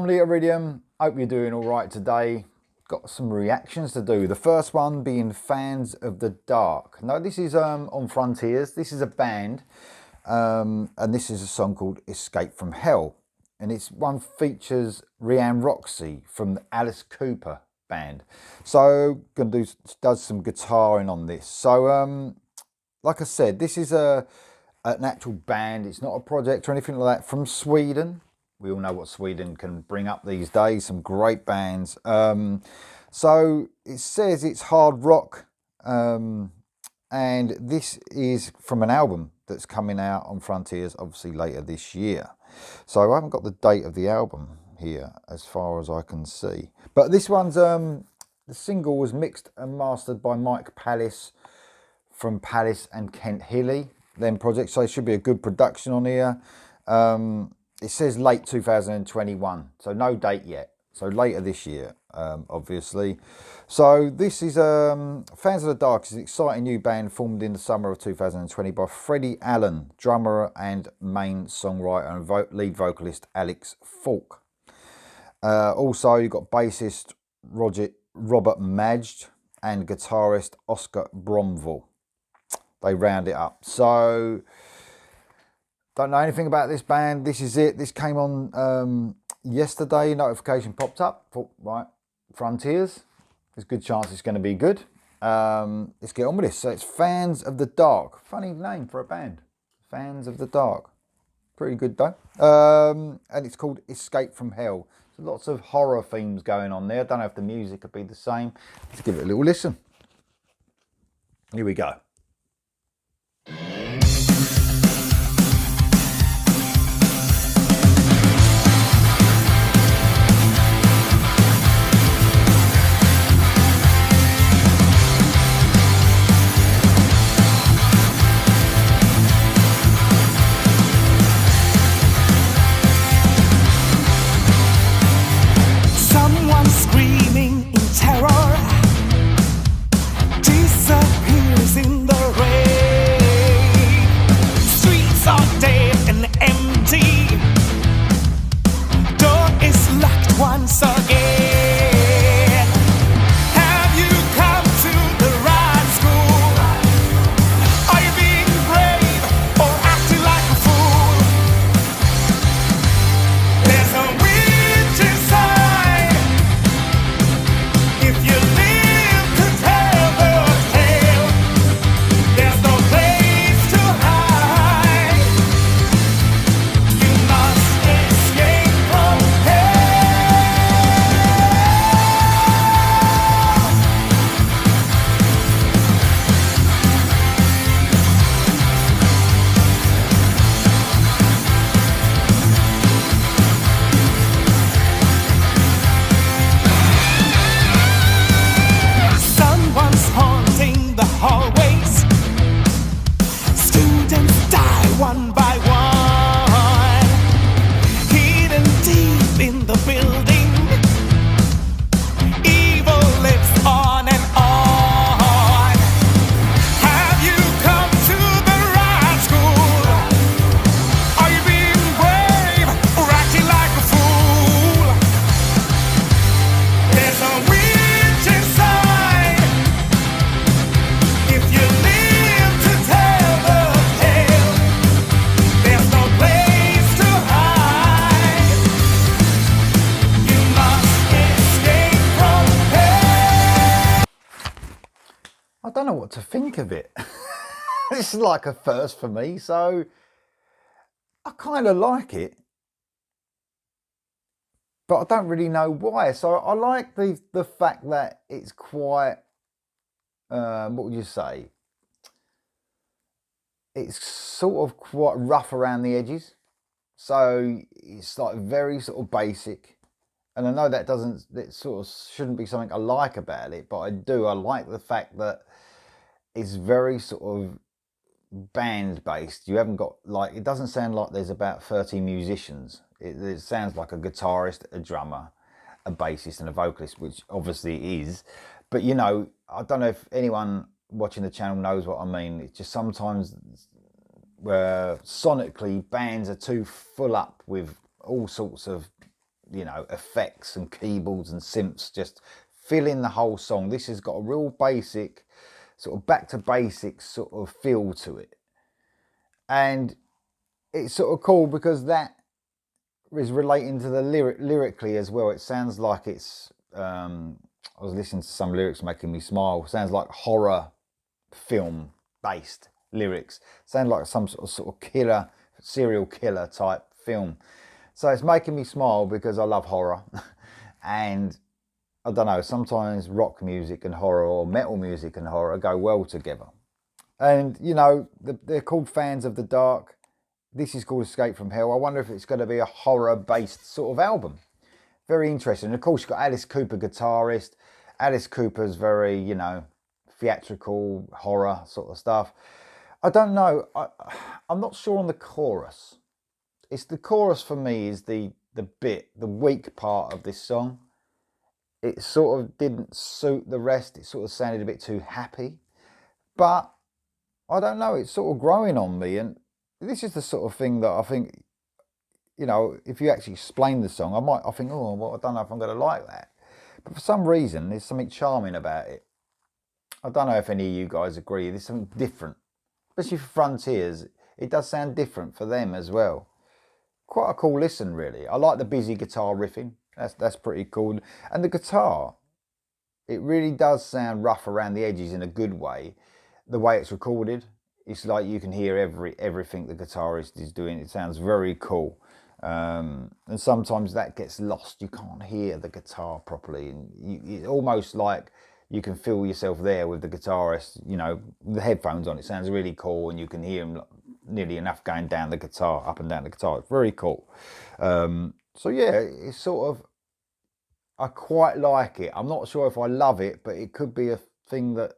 family Iridium, hope you're doing all right today. Got some reactions to do. The first one being Fans of the Dark. Now this is on Frontiers. This is a band and this is a song called Escape from Hell. And it's one features Rhiannon Roxie from the Alice Cooper band. So gonna does some guitaring on this. So like I said, this is an actual band. It's not a project or anything like that, from Sweden. We all know what Sweden can bring up these days, some great bands. So it says it's hard rock, and this is from an album that's coming out on Frontiers, obviously later this year. So I haven't got the date of the album here as far as I can see. But this one's, the single was mixed and mastered by Mike Palace from Palace and Kent Hilly, them projects. So it should be a good production on here. It says late 2021, so no date yet. So later this year, obviously. So this is Fans of the Dark is an exciting new band formed in the summer of 2020 by Freddie Allen, drummer and main songwriter, and lead vocalist Alex Falk. Also, you've got bassist Robert Majd and guitarist Oscar Bromville. They round it up. So don't know anything about this band. This is it. This came on yesterday. Notification popped up. Thought, right, Frontiers. There's a good chance it's going to be good. Let's get on with this. So it's Fans of the Dark. Funny name for a band. Fans of the Dark. Pretty good though. And it's called Escape from Hell. So lots of horror themes going on there. I don't know if the music could be the same. Let's give it a little listen. Here we go. One by one, hidden deep in the building, evil lives on and on. Have you come to the right school? Are you being brave or acting like a fool? There's a witch inside. If you live to tell the tale, there's no place to hide. You must escape from hell. I don't know what to think of it. This is like a first for me, so I kind of like it, but I don't really know why. So I like the fact that it's quite, what would you say? It's sort of quite rough around the edges. So it's like very sort of basic. And I know that it sort of shouldn't be something I like about it, but I do. I like the fact that it's very sort of band based. You haven't got, like, it doesn't sound like there's about 30 musicians. It sounds like a guitarist, a drummer, a bassist and a vocalist, which obviously it is. But you know, I don't know if anyone watching the channel knows what I mean. It's just sometimes where sonically bands are too full up with all sorts of you know, effects and keyboards and synths just filling the whole song. This has got a real basic, sort of back to basics sort of feel to it. And it's sort of cool because that is relating to the lyrically as well. It sounds like it's, I was listening to some lyrics making me smile. It sounds like horror film based lyrics. Sound like some sort of killer, serial killer type film. So it's making me smile because I love horror. And I don't know, sometimes rock music and horror, or metal music and horror, go well together. And you know, they're called Fans of the Dark. This is called Escape from Hell. I wonder if it's going to be a horror based sort of album. Very interesting. And of course, you've got Alice Cooper, guitarist. Alice Cooper's very, you know, theatrical horror sort of stuff. I don't know. I'm not sure on the chorus. It's the chorus for me is the weak part of this song. It sort of didn't suit the rest. It sort of sounded a bit too happy. But I don't know. It's sort of growing on me. And this is the sort of thing that I think, you know, if you actually explain the song, I think, oh, well, I don't know if I'm going to like that. But for some reason, there's something charming about it. I don't know if any of you guys agree. There's something different, especially for Frontiers. It does sound different for them as well. Quite a cool listen, really. I like the busy guitar riffing. That's pretty cool. And the guitar, it really does sound rough around the edges in a good way. The way it's recorded, it's like you can hear everything the guitarist is doing. It sounds very cool. And sometimes that gets lost. You can't hear the guitar properly. And it's almost like you can feel yourself there with the guitarist, you know, the headphones on. It sounds really cool, and you can hear him nearly enough going down the guitar, up and down the guitar. It's very cool. So yeah, it's sort of, I quite like it. I'm not sure if I love it, but it could be a thing that,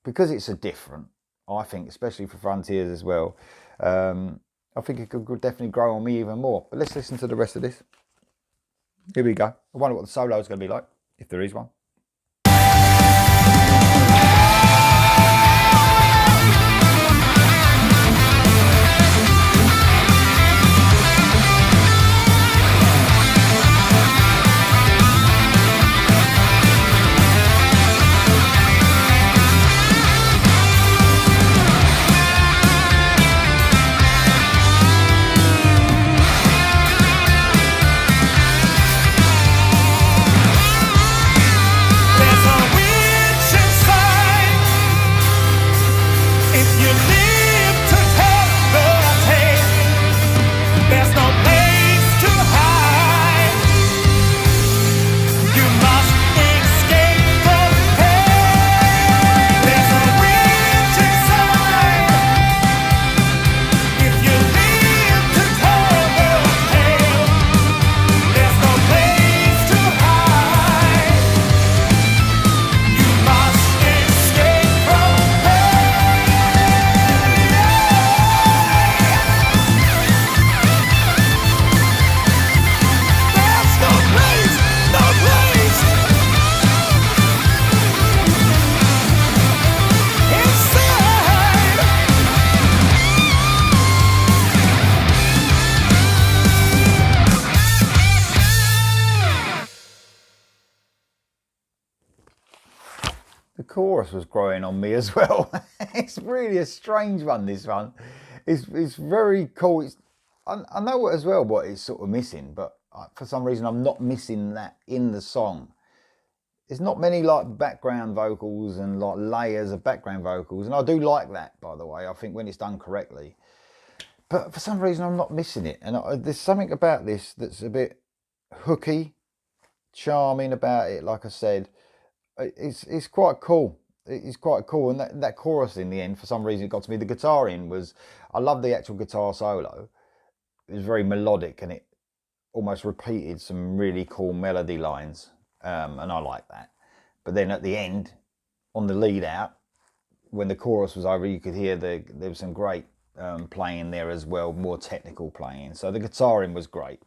because it's a different, I think, especially for Frontiers as well, I think it could definitely grow on me even more. But let's listen to the rest of this. Here we go. I wonder what the solo is going to be like, if there is one. The chorus was growing on me as well. It's really a strange one, this one. It's very cool. I know as well what it's sort of missing, but for some reason I'm not missing that in the song. There's not many like background vocals and like layers of background vocals, and I do like that, by the way. I think when it's done correctly. But for some reason I'm not missing it, and there's something about this that's a bit hooky, charming about it, like I said. It's quite cool. It's quite cool, and that chorus in the end, for some reason, it got to me. The guitar in was, I love the actual guitar solo. It was very melodic, and it almost repeated some really cool melody lines, and I like that. But then at the end, on the lead out, when the chorus was over, you could hear there was some great playing there as well, more technical playing. So the guitar in was great.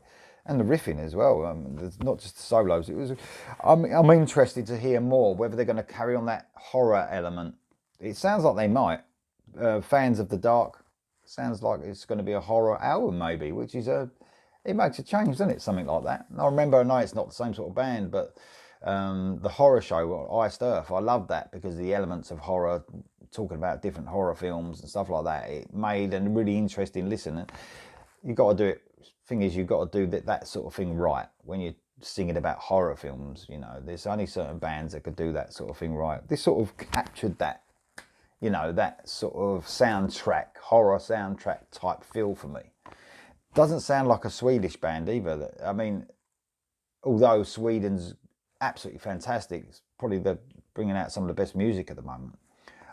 And the riffing as well. It's not just the solos. I'm interested to hear more whether they're going to carry on that horror element. It sounds like they might. Fans of the Dark, sounds like it's going to be a horror album maybe, which is it makes a change, doesn't it? Something like that. And I remember, I know it's not the same sort of band, but the horror show, Iced Earth, I loved that because the elements of horror, talking about different horror films and stuff like that, it made a really interesting listen. And you got to do it. Thing is, you've got to do that sort of thing right when you're singing about horror films. You know, there's only certain bands that could do that sort of thing right. This sort of captured that, you know, that sort of soundtrack, horror soundtrack type feel for me. Doesn't sound like a Swedish band either. I mean, although Sweden's absolutely fantastic, it's probably bringing out some of the best music at the moment.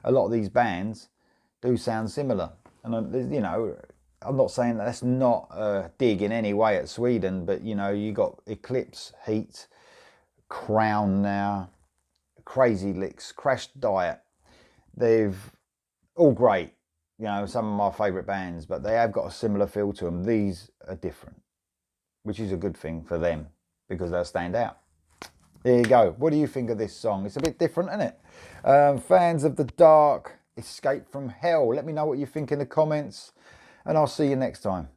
A lot of these bands do sound similar, and you know, I'm not saying that that's not a dig in any way at Sweden, but you know, you got Eclipse, Heat, Crown now, Crazy Licks, Crash Diet. They've all great, you know, some of my favourite bands, but they have got a similar feel to them. These are different, which is a good thing for them because they'll stand out. There you go. What do you think of this song? It's a bit different, isn't it? Fans of the Dark, Escape from Hell. Let me know what you think in the comments, and I'll see you next time.